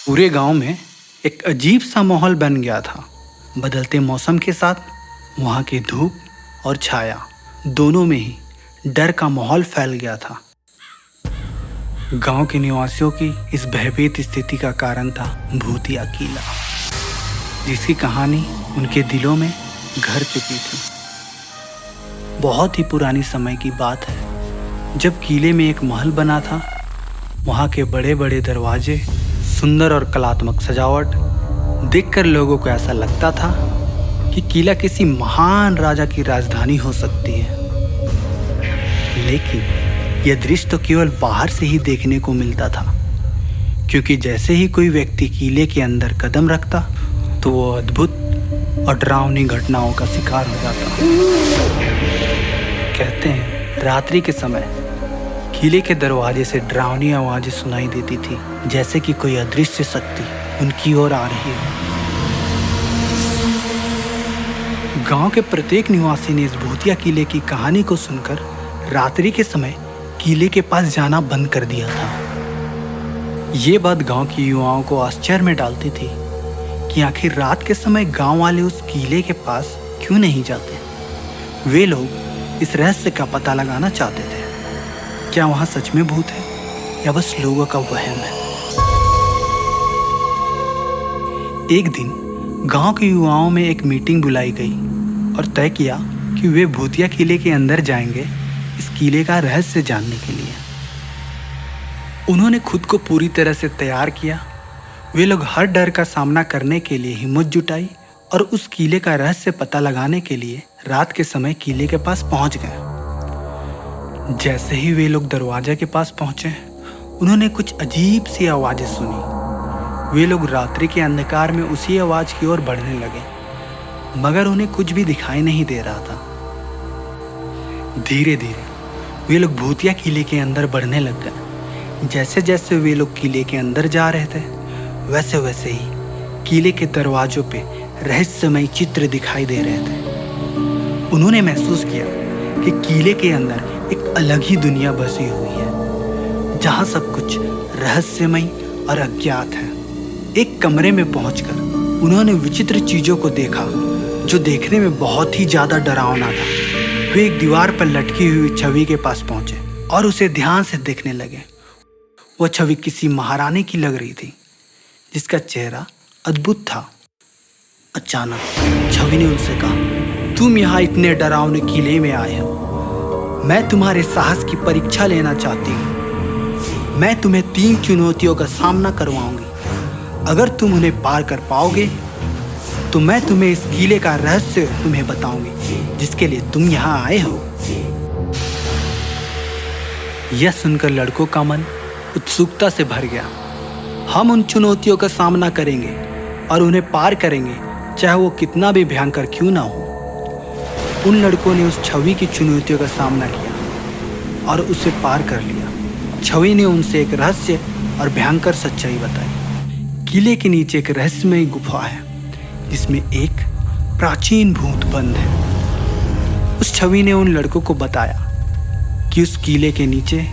पूरे गांव में एक अजीब सा माहौल बन गया था। बदलते मौसम के साथ वहां की धूप और छाया दोनों में ही डर का माहौल फैल गया था। गांव के निवासियों की इस भयभीत स्थिति का कारण था भूतिया किला, जिसकी कहानी उनके दिलों में घर चुकी थी। बहुत ही पुरानी समय की बात है, जब किले में एक महल बना था। वहाँ के बड़े बड़े दरवाजे, सुंदर और कलात्मक सजावट देखकर लोगों को ऐसा लगता था कि किला किसी महान राजा की राजधानी हो सकती है। लेकिन यह दृश्य तो केवल बाहर से ही देखने को मिलता था, क्योंकि जैसे ही कोई व्यक्ति किले के अंदर कदम रखता तो वो अद्भुत और डरावनी घटनाओं का शिकार हो जाता। कहते हैं रात्रि के समय किले के दरवाजे से डरावनी आवाजें सुनाई देती थी, जैसे कि कोई अदृश्य शक्ति उनकी ओर आ रही हो। गांव के प्रत्येक निवासी ने इस भूतिया किले की कहानी को सुनकर रात्रि के समय किले के पास जाना बंद कर दिया था। ये बात गांव के युवाओं को आश्चर्य में डालती थी कि आखिर रात के समय गांव वाले उस किले के पास क्यों नहीं जाते। वे लोग इस रहस्य का पता लगाना चाहते थे। क्या वहां सच में भूत है या बस लोगों का वहम है। एक दिन गांव के युवाओं में एक मीटिंग बुलाई गई और तय किया कि वे भूतिया किले के अंदर जाएंगे इस किले का रहस्य जानने के लिए। उन्होंने खुद को पूरी तरह से तैयार किया। वे लोग हर डर का सामना करने के लिए हिम्मत जुटाई और उस किले का रहस्य पता लगाने के लिए रात के समय किले के पास पहुंच गए। जैसे ही वे लोग दरवाजे के पास पहुंचे, उन्होंने कुछ अजीब सी आवाजें सुनी। वे लोग रात्रि के अंधकार में उसी आवाज की ओर बढ़ने लगे, मगर उन्हें कुछ भी दिखाई नहीं दे रहा था। धीरे धीरे वे लोग भूतिया किले के अंदर बढ़ने लग गए। जैसे जैसे वे लोग किले के अंदर जा रहे थे, वैसे वैसे ही किले के दरवाजों पे रहस्यमय चित्र दिखाई दे रहे थे। उन्होंने महसूस किया कि किले के अंदर एक अलग ही दुनिया बसी हुई है, जहां सब कुछ रहस्यमय और अज्ञात है। एक कमरे में पहुंचकर उन्होंने विचित्र चीजों को देखा, जो देखने में बहुत ही ज्यादा डरावना था। वे एक दीवार पर लटकी हुई छवि के पास पहुंचे और उसे ध्यान से देखने लगे। वह छवि किसी महारानी की लग रही थी, जिसका चेहरा अद्भुत था। अचानक छवि ने उनसे कहा, तुम यहाँ इतने डरावने किले में आए हो। मैं तुम्हारे साहस की परीक्षा लेना चाहती हूँ। मैं तुम्हें 3 चुनौतियों का सामना करवाऊंगी। अगर तुम उन्हें पार कर पाओगे तो मैं तुम्हें इस किले का रहस्य तुम्हें बताऊंगी, जिसके लिए तुम यहाँ आए हो। यह सुनकर लड़कों का मन उत्सुकता से भर गया। हम उन चुनौतियों का सामना करेंगे और उन्हें पार करेंगे, चाहे वो कितना भी भयंकर क्यों ना हो। उन लड़कों ने उस छवि की चुनौतियों का सामना किया और उसे पार कर लिया। छवि ने उनसे एक रहस्य और भयंकर सच्चाई बताई। किले के नीचे एक रहस्यमय गुफा है, जिसमें एक प्राचीन भूत बंद है। उस छवि ने उन लड़कों को बताया कि उस किले के नीचे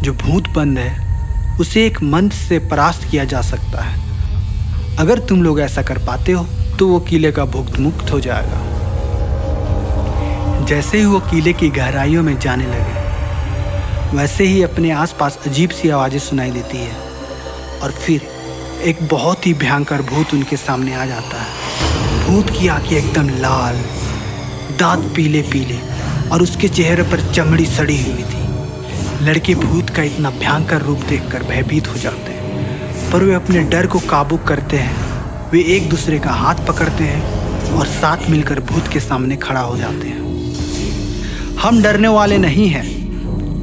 जो भूत बंद है, उसे एक मंत्र से परास्त किया जा सकता है। अगर तुम लोग ऐसा कर पाते हो तो वो किले का भुक्त मुक्त हो जाएगा। जैसे ही वो किले की गहराइयों में जाने लगे, वैसे ही अपने आसपास अजीब सी आवाजें सुनाई देती है और फिर एक बहुत ही भयंकर भूत उनके सामने आ जाता है। भूत की आंखें एकदम लाल, दांत पीले पीले और उसके चेहरे पर चमड़ी सड़ी हुई थी। लड़के भूत का इतना भयंकर रूप देखकर भयभीत हो जाते हैं, पर वे अपने डर को काबू करते हैं। वे एक दूसरे का हाथ पकड़ते हैं और साथ मिलकर भूत के सामने खड़ा हो जाते हैं। हम डरने वाले नहीं हैं,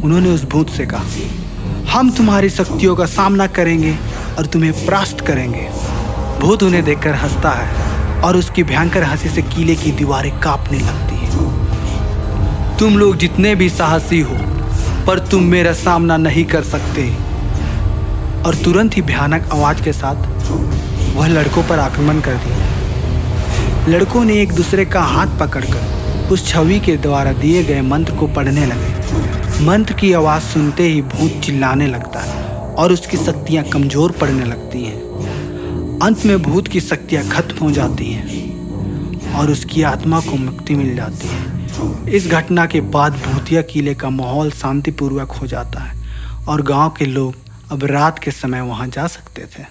उन्होंने उस भूत से कहा। हम तुम्हारी शक्तियों का सामना करेंगे और तुम्हें परास्त करेंगे। भूत उन्हें देखकर हंसता है और उसकी भयंकर हंसी से किले की दीवारें कांपने लगती हैं। तुम लोग जितने भी साहसी हो, पर तुम मेरा सामना नहीं कर सकते। और तुरंत ही भयानक आवाज के साथ वह लड़कों पर आक्रमण कर दिया। लड़कों ने एक दूसरे का हाथ पकड़कर उस छवि के द्वारा दिए गए मंत्र को पढ़ने लगे। मंत्र की आवाज़ सुनते ही भूत चिल्लाने लगता है और उसकी शक्तियाँ कमज़ोर पड़ने लगती हैं। अंत में भूत की शक्तियाँ खत्म हो जाती हैं और उसकी आत्मा को मुक्ति मिल जाती है। इस घटना के बाद भूतिया किले का माहौल शांतिपूर्वक हो जाता है और गांव के लोग अब रात के समय वहां जा सकते थे।